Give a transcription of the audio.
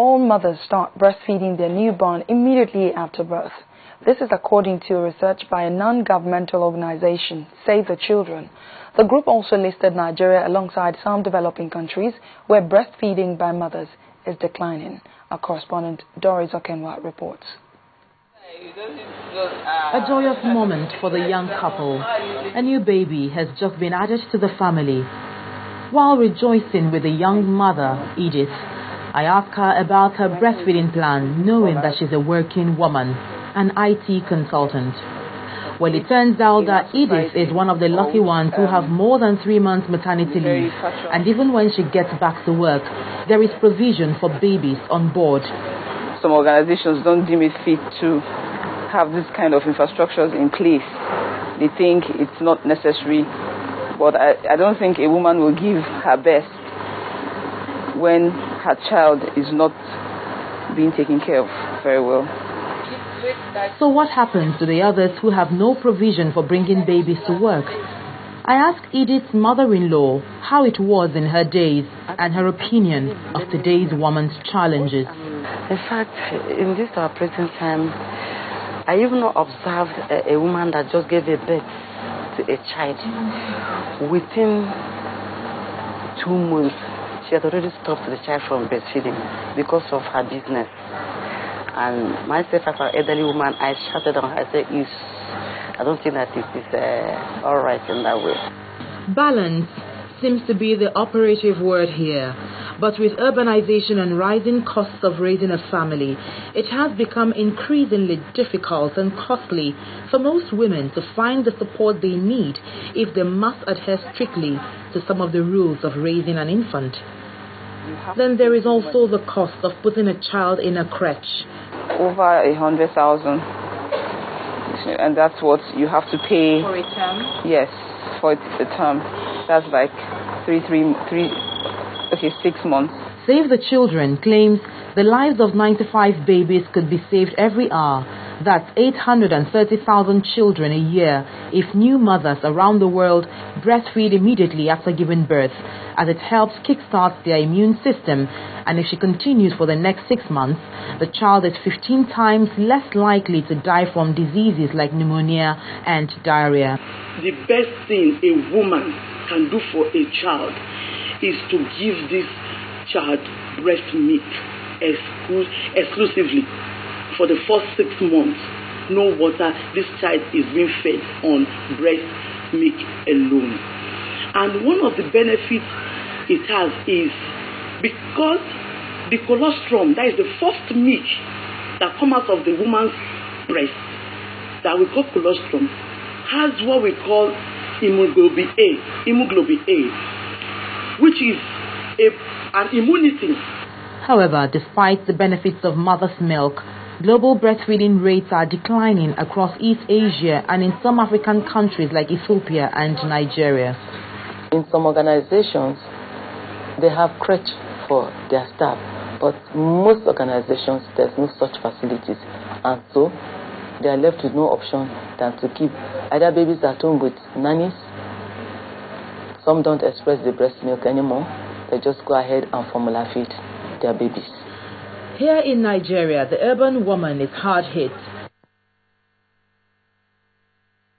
all mothers start breastfeeding their newborn immediately after birth. This is according to research by a non-governmental organization, Save the Children. The group also listed Nigeria alongside some developing countries where breastfeeding by mothers is declining. Our correspondent Doris Okenwa reports. A joyous moment for the young couple. A new baby has just been added to the family. While rejoicing with the young mother, Edith, I asked her about her breastfeeding plan, knowing that she's a working woman, an IT consultant. Well, it turns out that Edith is one of the lucky ones who have more than 3 months maternity leave. And even when she gets back to work, there is provision for babies on board. Some organizations don't deem it fit to have this kind of infrastructures in place. They think it's not necessary, but I don't think a woman will give her best when her child is not being taken care of very well. So what happens to the others who have no provision for bringing babies to work? I asked Edith's mother-in-law how it was in her days and her opinion of today's woman's challenges. In fact, in this our present time, I even observed a woman that just gave a birth to a child. Within 2 months, she had already stopped the child from breastfeeding because of her business. And myself, as an elderly woman, I shouted on her. I said, I don't think that it is all right in that way. Balance seems to be the operative word here. But with urbanization and rising costs of raising a family, it has become increasingly difficult and costly for most women to find the support they need if they must adhere strictly to some of the rules of raising an infant. Then there is also the cost of putting a child in a crèche. Over 100,000, and that's what you have to pay For a term? Yes, for the term. That's like 6 months. Save the Children claims the lives of 95 babies could be saved every hour. That's 830,000 children a year if new mothers around the world breastfeed immediately after giving birth, as it helps kickstart their immune system. And if she continues for the next 6 months, the child is 15 times less likely to die from diseases like pneumonia and diarrhea. The best thing a woman can do for a child is to give this child breast milk exclusively. For the first 6 months, no water, this child is being fed on breast milk alone. And one of the benefits it has is because the colostrum, that is the first milk that comes out of the woman's breast, that we call colostrum, has what we call hemoglobin A, which is an immunity. However, despite the benefits of mother's milk, global breastfeeding rates are declining across East Asia and in some African countries like Ethiopia and Nigeria. In some organizations, they have crèche for their staff, but most organizations, there's no such facilities. And so, they are left with no option than to keep either babies at home with nannies. Some don't express the breast milk anymore. They just go ahead and formula feed their babies. Here in Nigeria, the urban woman is hard hit